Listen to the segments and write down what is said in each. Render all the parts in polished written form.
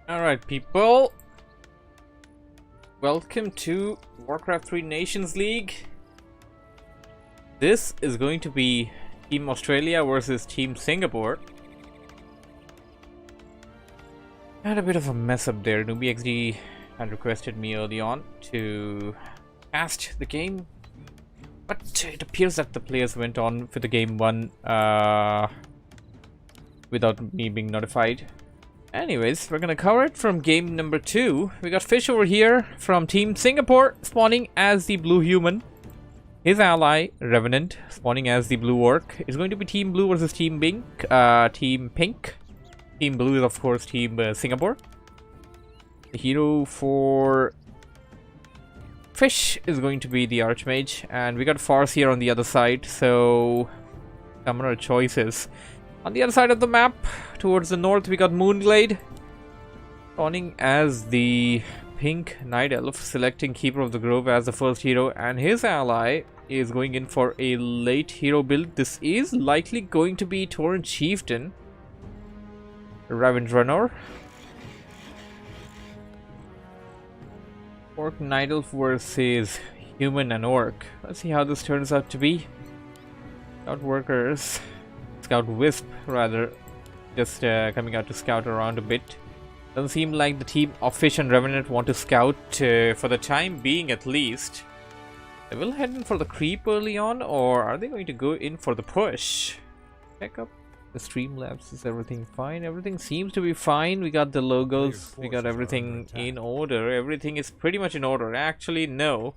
Alright, people. Welcome to Warcraft 3 Nations League. This is going to be Team Australia versus Team Singapore. Had a bit of a mess up there. NewbieXD had requested me early on to cast the game, but it appears that the players went on for the game 1 without me being notified. Anyways, we're gonna cover it from game number 2. We got Fish over here from Team Singapore spawning as the blue human. His ally, Revenant, spawning as the blue orc. It's going to be Team Blue versus Team Pink. Team Blue is of course Team Singapore. The hero for Fish is going to be the Archmage, and we got Farce here on the other side, so summoner choices. On the other side of the map, towards the north, we got Moonglade spawning as the pink Night Elf, selecting Keeper of the Grove as the first hero, and his ally is going in for a late hero build. This is likely going to be Tauren Chieftain, Ravensrunner, Orc Night Elf versus Human and Orc. Let's see how this turns out to be. Scout Workers, Scout Wisp rather, just coming out to scout around a bit. Doesn't seem like the team of Fish and Revenant want to scout for the time being at least. They will head in for the creep early on, or are they going to go in for the push? Check up the Streamlabs. Is everything fine? Everything seems to be fine. We got the logos, we got everything in order. Everything is pretty much in order. Actually, no.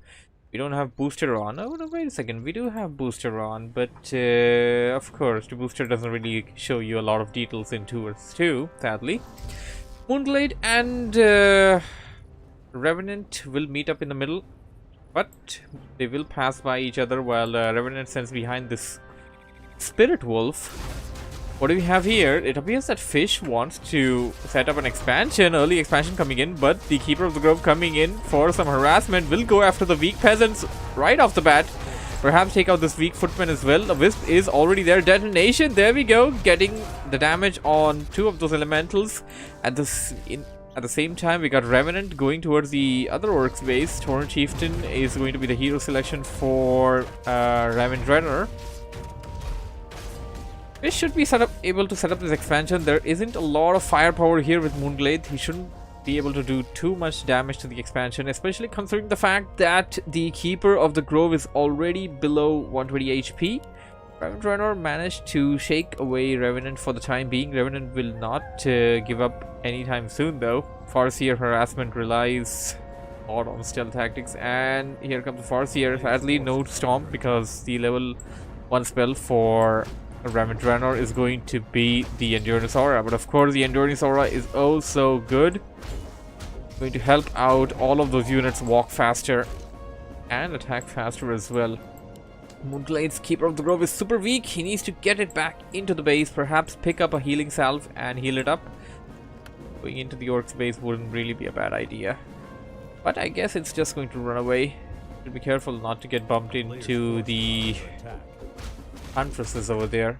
We don't have booster on. Oh no, wait a second. We do have booster on, but of course the booster doesn't really show you a lot of details in 2 vs 2, sadly. Moonglade and Revenant will meet up in the middle, but they will pass by each other while Revenant sends behind this Spirit Wolf. What do we have here? It appears that Fish wants to set up an expansion, early expansion coming in, but the Keeper of the Grove coming in for some harassment will go after the weak peasants right off the bat. Perhaps take out this weak footman as well. The Wisp is already there. Detonation, there we go, getting the damage on 2 of those elementals. At the same time, we got Revenant going towards the other orc's base. Tauren Chieftain is going to be the hero selection for Ravensrunner. Fish should be able to set up this expansion. There isn't a lot of firepower here with Moonglade. He shouldn't be able to do too much damage to the expansion, especially considering the fact that the Keeper of the Grove is already below 120 HP. Ravensrunner managed to shake away Revenant for the time being. Revenant will not give up anytime soon though. Farseer harassment relies a lot on stealth tactics, and here comes the Farseer. Sadly no Stomp, because the level 1 spell for Ravensrunner is going to be the Endurance Aura, but of course the Endurance Aura is oh so good, going to help out all of those units walk faster and attack faster as well. Moonglade's Keeper of the Grove is super weak. He needs to get it back into the base, perhaps pick up a healing salve and heal it up. Going into the Orc's base wouldn't really be a bad idea, but I guess it's just going to run away. Should be careful not to get bumped into the Huntresses over there.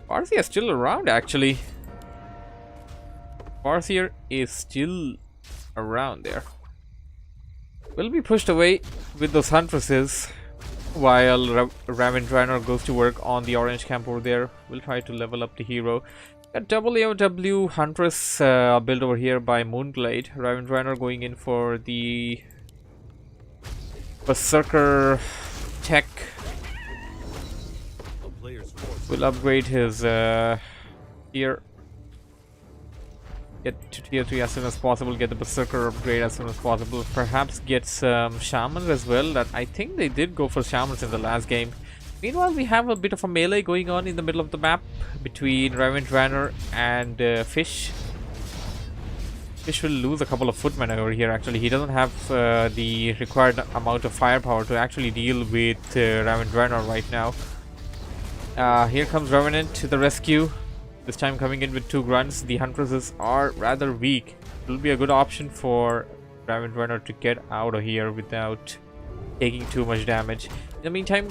Farseer is still around actually. Farseer is still around there. Will be pushed away with those Huntresses while Ravensrunner goes to work on the orange camp over there. We'll try to level up the hero. A double AOW Huntress build over here by Moonglade. Ravensrunner going in for the Berserker tech. Will upgrade his tier. Get to tier 3 as soon as possible. Get the Berserker upgrade as soon as possible. Perhaps get some Shamans as well. That I think they did go for Shamans in the last game. Meanwhile, we have a bit of a melee going on in the middle of the map between Ravensrunner and Fish. Fish will lose a couple of footmen over here actually. He doesn't have the required amount of firepower to actually deal with Ravensrunner right now. Here comes Revenant to the rescue. This time coming in with 2 grunts. The Huntresses are rather weak. It will be a good option for Ravensrunner to get out of here without taking too much damage. In the meantime,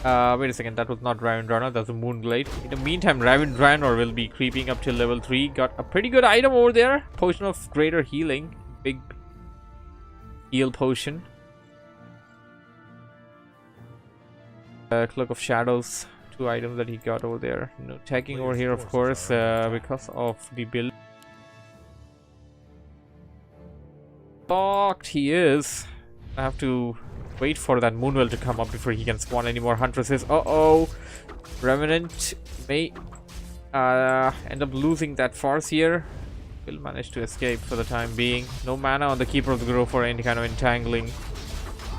Wait a second, that was not Ravendranor, that's a Moonglade. In the meantime, Ravendranor will be creeping up till level 3. Got a pretty good item over there. Potion of Greater Healing. Big heal potion. Cloak of Shadows. 2 items that he got over there. No tagging over here, of course, because of the build. Locked he is. I have to wait for that Moonwell to come up before he can spawn any more Huntresses. Uh-oh. Revenant may end up losing that Farce here. Will manage to escape for the time being. No mana on the Keeper of the Grove for any kind of entangling.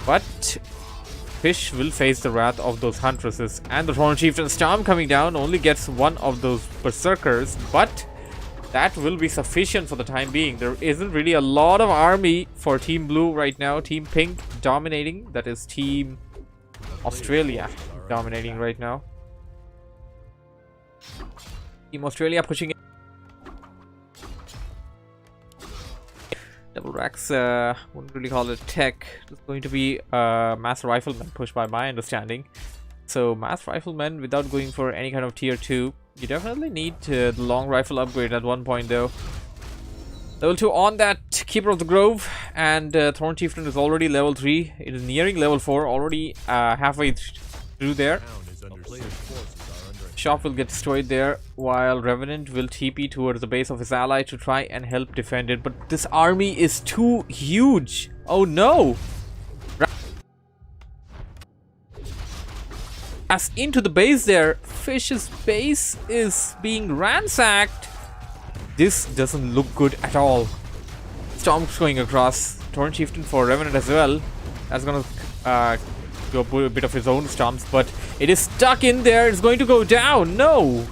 But Fish will face the wrath of those Huntresses. And the Thorn Chieftain Storm coming down only gets one of those Berserkers. But that will be sufficient for the time being. There isn't really a lot of army for Team Blue right now. Team Pink dominating. That is Team Australia dominating right now. Team Australia pushing it. Double Racks, wouldn't really call it tech. It's going to be Mass Rifleman push by my understanding. So Mass Rifleman without going for any kind of tier 2. You definitely need the long rifle upgrade at one point though. Level 2 on that Keeper of the Grove, and Thorn Chieftain is already level 3. It is nearing level 4, already halfway through there. Shop will get destroyed there, while Revenant will TP towards the base of his ally to try and help defend it. But this army is too huge. Oh no! As into the base there, Fish's base is being ransacked. This doesn't look good at all. Storm's going across. Thorn Chieftain for Revenant as well. That's gonna do a bit of his own storms, but it is stuck in there. It's going to go down. No!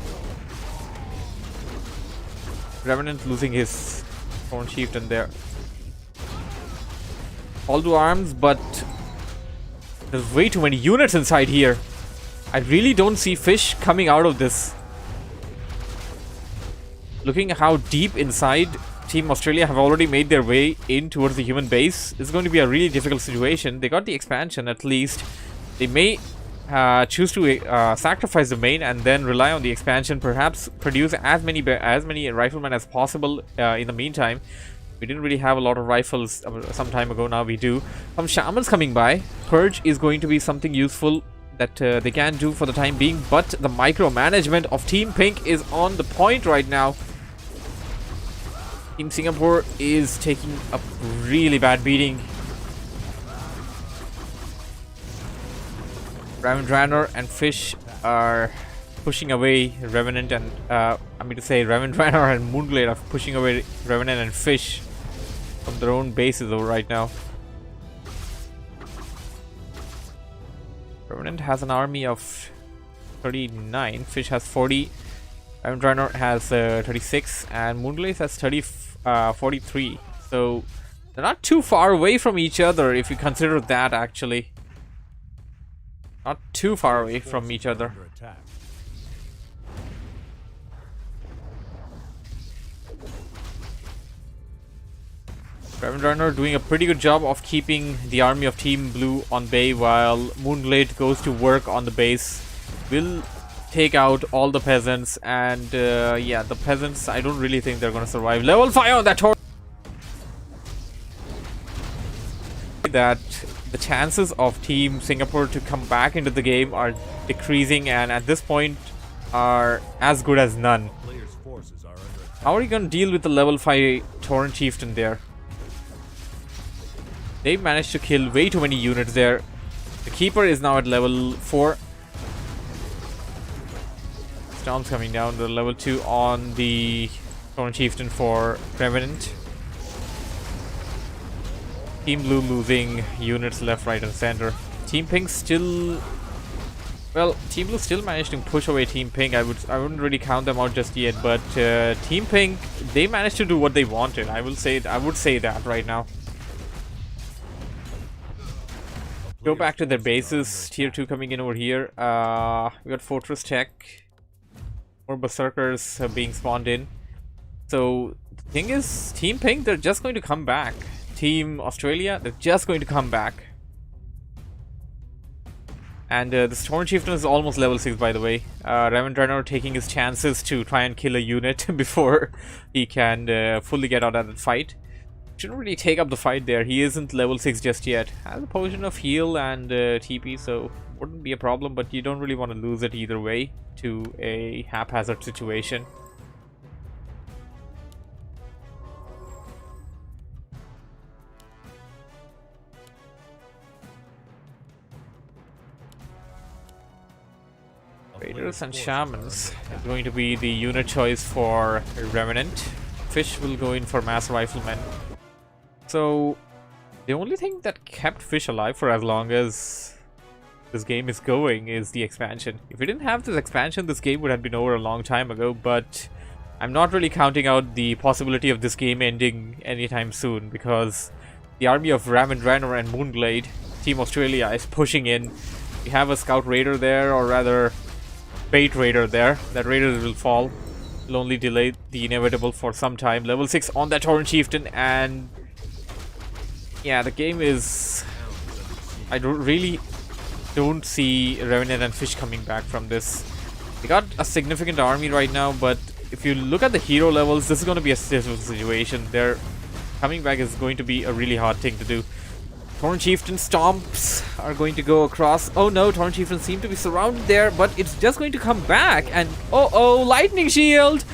Revenant losing his Thorn Chieftain there. All to arms, but there's way too many units inside here. I really don't see Fish coming out of this. Looking at how deep inside Team Australia have already made their way in towards the human base, it's going to be a really difficult situation. They got the expansion at least. They may choose to sacrifice the main and then rely on the expansion. Perhaps produce as many riflemen as possible in the meantime. We didn't really have a lot of rifles some time ago. Now we do. Some shamans coming by. Purge is going to be something useful that they can do for the time being, but the micromanagement of Team Pink is on the point right now. Team Singapore is taking a really bad beating. Ravendranor and Fish are pushing away Revenant, and I mean to say Ravendranor and Moonglade are pushing away Revenant and Fish from their own bases over right now. Revenant has an army of 39, Fish has 40, Ravendranor has 36, and Moonglade has 43. So they're not too far away from each other if you consider that, actually. Not too far away from each other. Ravendranor doing a pretty good job of keeping the army of Team Blue on bay, while Moonglade goes to work on the base. Will take out all the peasants, and yeah, the peasants, I don't really think they're gonna survive. Level 5 on that torch. That the chances of Team Singapore to come back into the game are decreasing, and at this point are as good as none. How are you gonna deal with the level 5 Torrent Chieftain there? They managed to kill way too many units there. The Keeper is now at level 4. Storm's coming down to level 2 on the Torrent Chieftain for Revenant. Team Blue losing units left, right, and center. Team Pink still... Well, Team Blue still managed to push away Team Pink. I wouldn't really count them out just yet, but Team Pink, they managed to do what they wanted. I would say that right now. Go back to their bases. Tier 2 coming in over here. We got Fortress Tech. More Berserkers being spawned in. So the thing is, Team Pink, they're just going to come back. Team Australia, they're just going to come back. And this Torn Chieftain is almost level 6, by the way. Revenant taking his chances to try and kill a unit before he can fully get out of that fight. Shouldn't really take up the fight there. He isn't level 6 just yet. Has a potion of heal and TP, so wouldn't be a problem, but you don't really want to lose it either way to a haphazard situation. Raiders and Shamans is going to be the unit choice for Revenant. Fish will go in for Mass Riflemen. So, the only thing that kept Fish alive for as long as this game is going is the expansion. If we didn't have this expansion, this game would have been over a long time ago, but I'm not really counting out the possibility of this game ending anytime soon, because the army of Ravendraenor and Moonglade, Team Australia, is pushing in. We have a Scout Raider there, or rather Bait Raider there. That Raider will fall. Will only delay the inevitable for some time. Level 6 on that Torrent Chieftain, and yeah, the game is... I really don't see Revenant and Fish coming back from this. They got a significant army right now, but if you look at the hero levels, this is going to be a difficult situation. Their coming back is going to be a really hard thing to do. Torrent Chieftain stomps are going to go across. Oh no, Torrent Chieftain seem to be surrounded there, but it's just going to come back. And oh, Lightning Shield!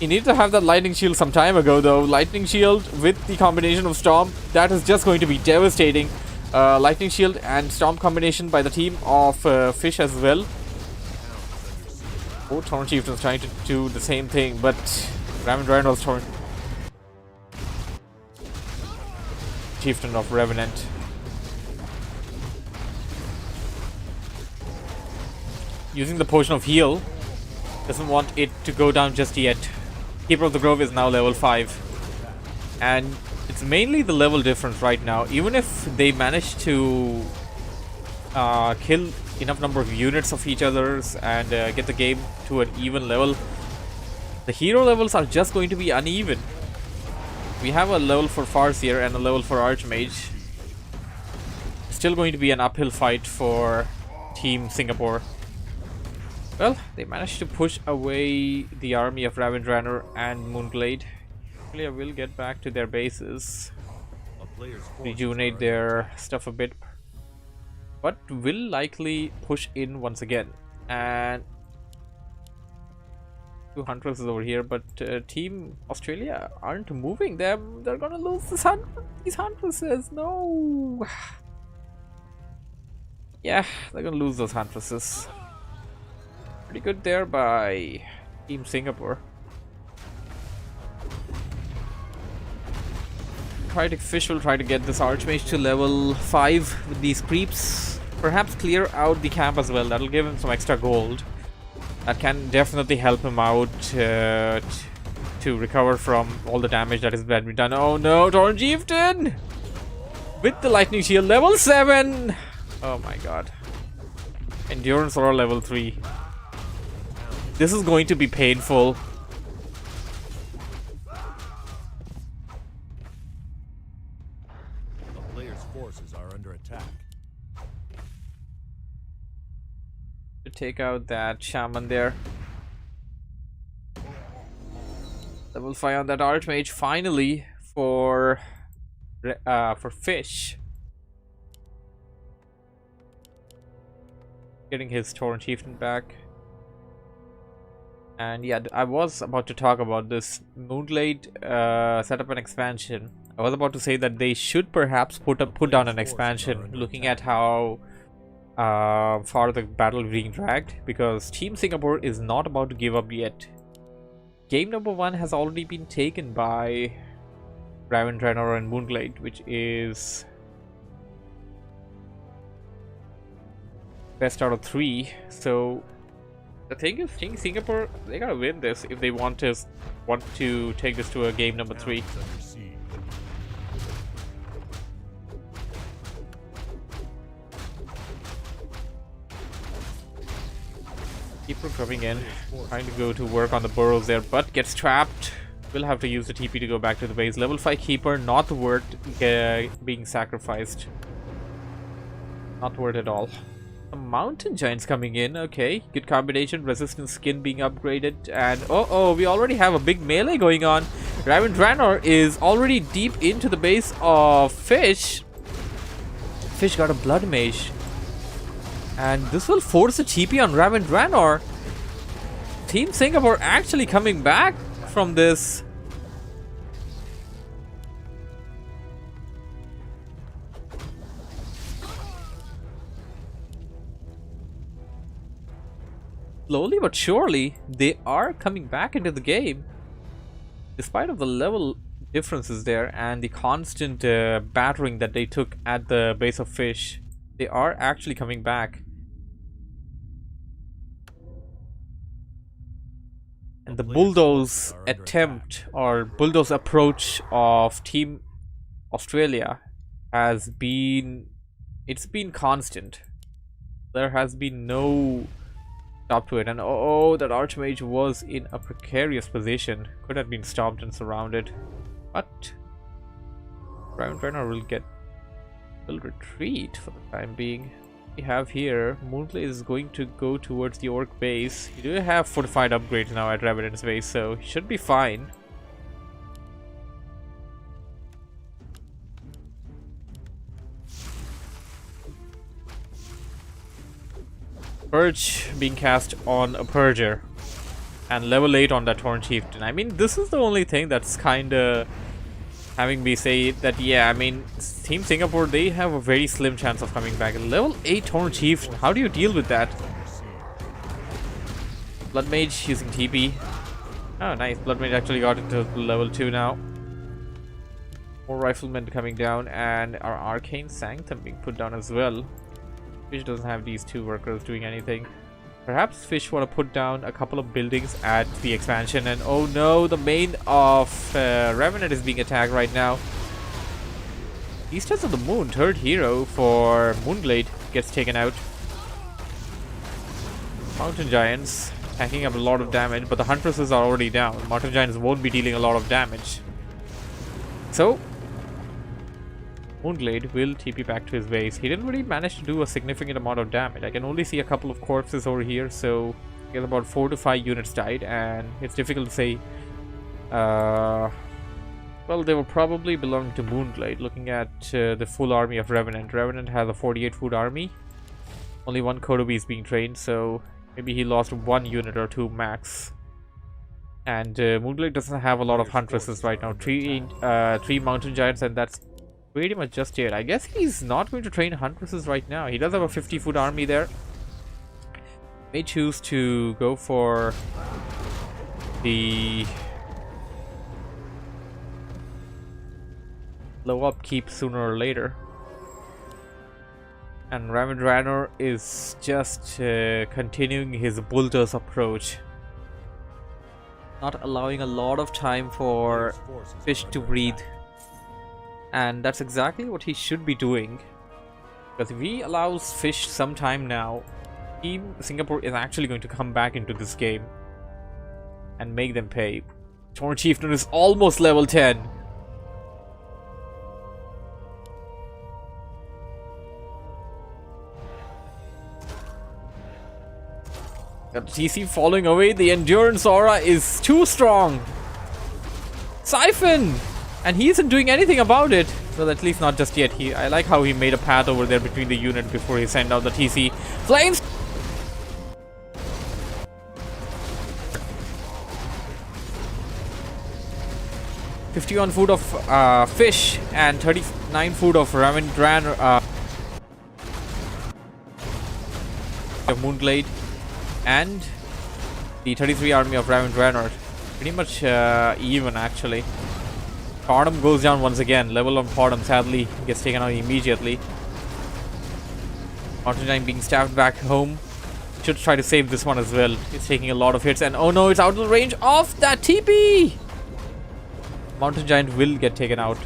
You need to have that Lightning Shield some time ago, though. Lightning Shield with the combination of Stomp, that is just going to be devastating. Lightning Shield and Stomp combination by the team of Fish as well. Oh, Torrent Chieftain's trying to do the same thing, but Ravendraenor's Torrent Chieftain of Revenant. Using the Potion of Heal. Doesn't want it to go down just yet. Keeper of the Grove is now level 5. And it's mainly the level difference right now. Even if they manage to kill enough number of units of each other's and get the game to an even level, the hero levels are just going to be uneven. We have a level for Farseer and a level for Archmage. Still going to be an uphill fight for Team Singapore. Well, they managed to push away the army of Ravendraenor and Moonglade. Hopefully I will get back to their bases. Rejuvenate their stuff a bit. But will likely push in once again. And 2 Huntresses over here, but Team Australia aren't moving them. They're gonna lose these Huntresses. No. Yeah, they're gonna lose those Huntresses. Pretty good there by Team Singapore. Fish will try to get this Archmage to level 5 with these creeps. Perhaps clear out the camp as well. That'll give him some extra gold. That can definitely help him out to recover from all the damage that has been done. Oh no, Torrent Chieftain! With the Lightning Shield, level 7! Oh my god. Endurance or level 3. This is going to be painful. The player's forces are under attack. To take out that Shaman there. Level 5 on that Archmage finally for Fish. Getting his Torrent Chieftain back. And yeah, I was about to talk about this. Moonglade set up an expansion. I was about to say that they should perhaps put down an expansion, looking at how far the battle is being dragged, because Team Singapore is not about to give up yet. Game number 1 has already been taken by Ravendraenor and Moonglade, which is best out of 3. So the thing is, Team Singapore, they gotta win this if they want to take this to a game number 3. Keeper coming in, trying to go to work on the burrows there, but gets trapped. We'll have to use the TP to go back to the base. Level 5 Keeper, not worth being sacrificed. Not worth it all. Some mountain giants coming in. Okay, good combination. Resistance skin being upgraded. And oh, we already have a big melee going on. Raven Draenor is already deep into the base of Fish. Fish got a blood mage. And this will force a TP on Raven Draenor. Team Singapore actually coming back from this. Slowly but surely, they are coming back into the game. Despite of the level differences there and the constant battering that they took at the base of Fish, they are actually coming back. And the bulldoze attempt or bulldoze approach of Team Australia has been, it's been constant. There has been no stop to it. And oh, that Archmage was in a precarious position. Could have been stopped and surrounded. But Raven Draenor will retreat for the time being. We have here Moonblade is going to go towards the Orc base. You do have fortified upgrades now at Revenant's base, so he should be fine. Purge being cast on a Purger and level 8 on that Torn Chieftain. I mean, this is the only thing that's kinda having me say that, yeah, I mean, Team Singapore, they have a very slim chance of coming back. Level 8 Torn Chieftain, how do you deal with that? Blood Mage using TP. Oh, nice. Blood Mage actually got into level 2 now. More Riflemen coming down, and our Arcane Sanctum being put down as well. Fish doesn't have these two workers doing anything. Perhaps Fish want to put down a couple of buildings at the expansion. And oh no, the main of Revenant is being attacked right now. Easters of the Moon, third hero for Moonblade, gets taken out. Mountain Giants taking up a lot of damage, but the Huntresses are already down. Mountain Giants won't be dealing a lot of damage. So Moonblade will TP back to his base. He didn't really manage to do a significant amount of damage. I can only see a couple of corpses over here, so I guess about 4 to 5 units died, and it's difficult to say. Well, they will probably belong to Moonblade. Looking at the full army of Revenant. Revenant has a 48-foot army. Only one Kodobi is being trained, so maybe he lost 1 unit or 2 max. And Moonblade doesn't have a lot of Huntresses right now. Three Mountain Giants, and that's pretty much just it. I guess he's not going to train Huntresses right now. He does have a 50-foot army there. May choose to go for the low upkeep sooner or later. And Raven Draenor is just continuing his bulldoze approach, not allowing a lot of time for Fish to breathe. And that's exactly what he should be doing, because if he allows Fish some time now, Team Singapore is actually going to come back into this game and make them pay. Torn Chieftain is almost level 10. Got TC falling away. The endurance aura is too strong. Siphon! And he isn't doing anything about it. Well, at least not just yet. I like how he made a path over there between the unit before he sent out the TC. Flames! $51 food of Fish and 39 food of Raven Draenor of Moonblade, and the 33 army of Raven Draenor. Pretty much even, actually. Fordham goes down once again. Level on Fordham sadly gets taken out immediately. Mountain Giant being stabbed back home. Should try to save this one as well. It's taking a lot of hits, and oh no, it's out of the range of that TP! Mountain Giant will get taken out.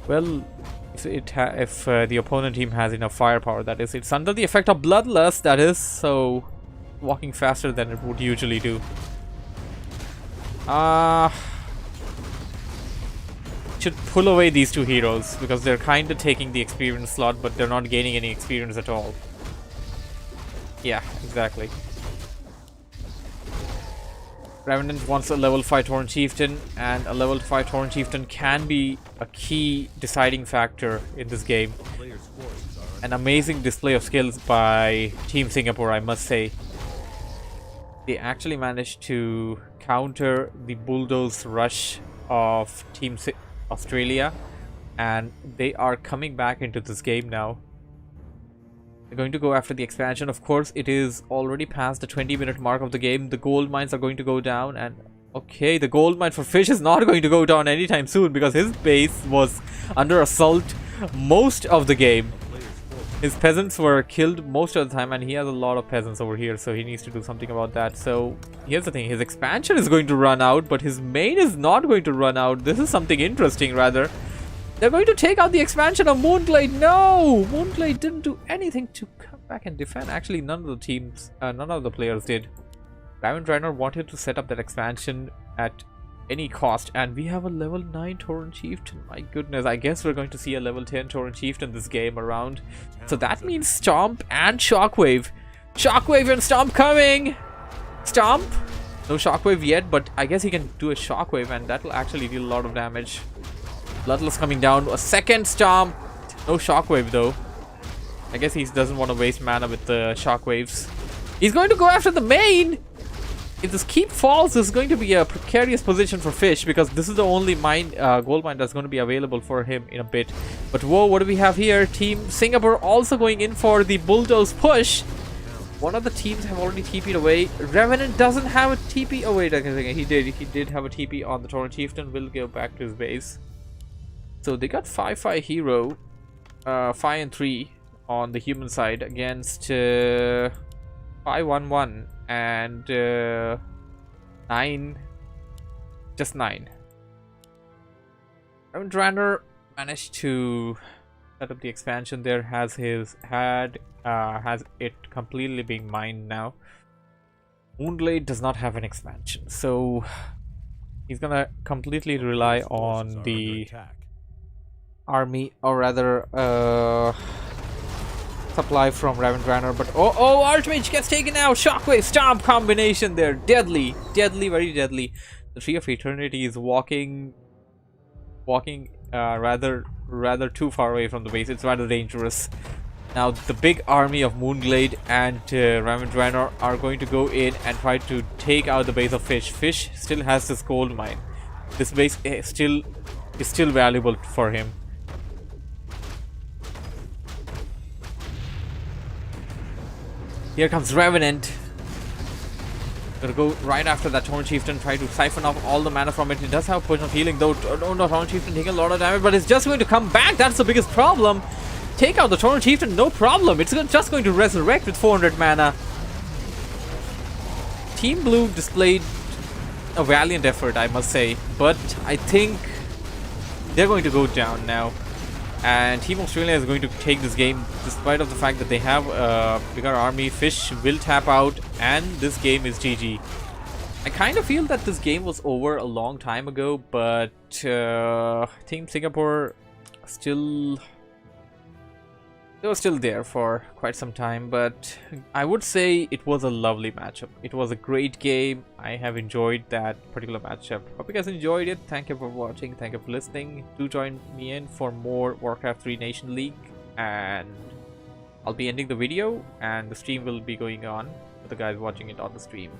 Well, if the opponent team has enough firepower, that is. It's under the effect of Bloodlust, that is, so walking faster than it would usually do. Should pull away these two heroes, because they're kind of taking the experience slot, but they're not gaining any experience at all. Yeah, exactly. Revenant wants a level 5 Tauren Chieftain, and a level 5 Tauren Chieftain can be a key deciding factor in this game. Player's forces are An under amazing display of skills by Team Singapore, I must say. They actually managed to counter the bulldoze rush of Australia, and they are coming back into this game now. They're going to go after the expansion. Of course, it is already past the 20-minute mark of the game. The gold mines are going to go down, and okay, the gold mine for Fish is not going to go down anytime soon because his base was under assault most of the game. His peasants were killed most of the time, and he has a lot of peasants over here, so he needs to do something about that. So here's the thing, his expansion is going to run out, but his main is not going to run out. This is something interesting, rather. They're going to take out the expansion of Moonglade. No! Moonglade didn't do anything to come back and defend. Actually, none of the teams, none of the players did. W3NL wanted to set up that expansion at any cost, and we have a level 9 Tauren Chieftain. My goodness, I guess we're going to see a level 10 Tauren Chieftain this game around. So that means Stomp and Shockwave. Shockwave and Stomp coming! Stomp! No Shockwave yet, but I guess he can do a Shockwave, and that will actually deal a lot of damage. Bloodlust coming down. A second Stomp. No Shockwave though. I guess he doesn't want to waste mana with the Shockwaves. He's going to go after the main! If this keep falls, this is going to be a precarious position for Fish, because this is the only mine, gold mine that's going to be available for him in a bit. But whoa, what do we have here? Team Singapore also going in for the bulldoze push. One of the teams have already TP'd away. Revenant doesn't have a TP. Oh wait, he did have a TP on the Tauren Chieftain. Will go back to his base. So they got 5-5 hero, 5 and 3 on the human side against 5-1-1 and 9, just 9. WarCraft managed to set up the expansion there. Has it completely being mined now. Moonglade does not have an expansion, so he's gonna completely rely on the army, or rather supply from WarCraft. But oh, Archmage gets taken out. Shockwave Stomp combination there, deadly, very deadly. The Tree of Eternity is walking rather too far away from the base. It's rather dangerous. Now the big army of Moonglade and WarCraft are going to go in and try to take out the base of Fish. Fish still has this gold mine. This base is still valuable for him. Here comes Revenant. Gonna go right after that Tauren Chieftain, try to siphon off all the mana from it. It does have a potion of healing though. Oh no, Tauren Chieftain taking a lot of damage, but it's just going to come back. That's the biggest problem. Take out the Tauren Chieftain, no problem. It's just going to resurrect with 400 mana. Team Blue displayed a valiant effort, I must say, but I think they're going to go down now. And Team Australia is going to take this game, despite of the fact that they have a bigger army. Fish will tap out, and this game is GG. I kind of feel that this game was over a long time ago, but Team Singapore they were still there for quite some time. But I would say it was a lovely matchup. It was a great game. I have enjoyed that particular matchup. Hope you guys enjoyed it. Thank you for watching. Thank you for listening. Do join me in for more Warcraft 3 Nation League, and I'll be ending the video and the stream will be going on for the guys watching it on the stream.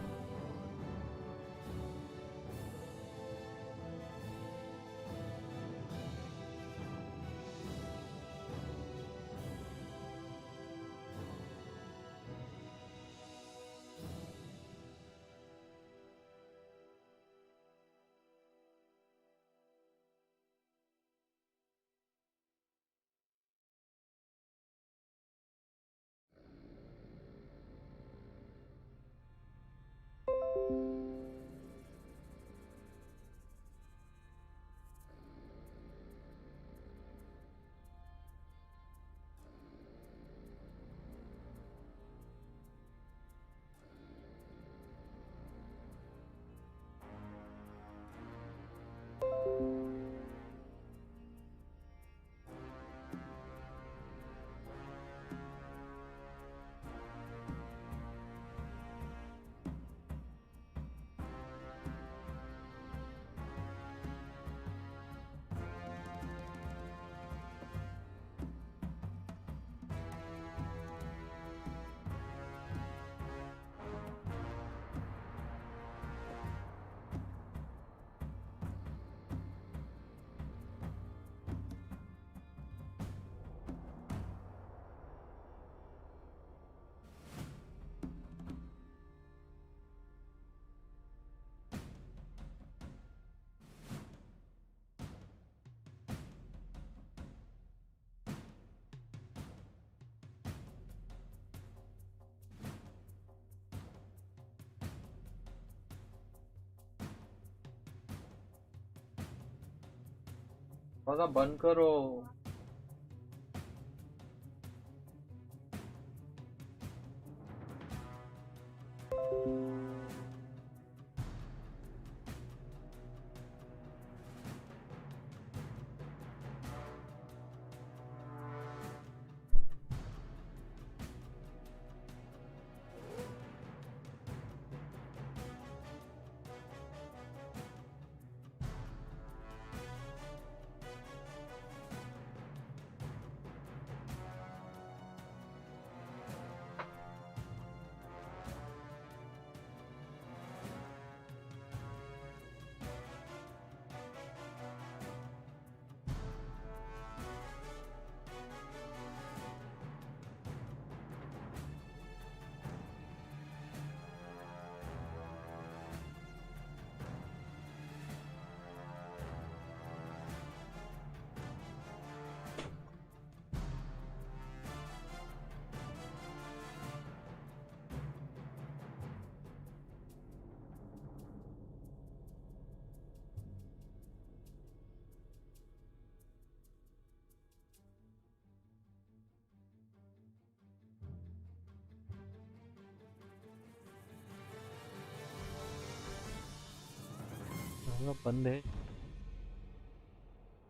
दरवाजा बंद करो। दरवाजा बंद है,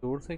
जोर से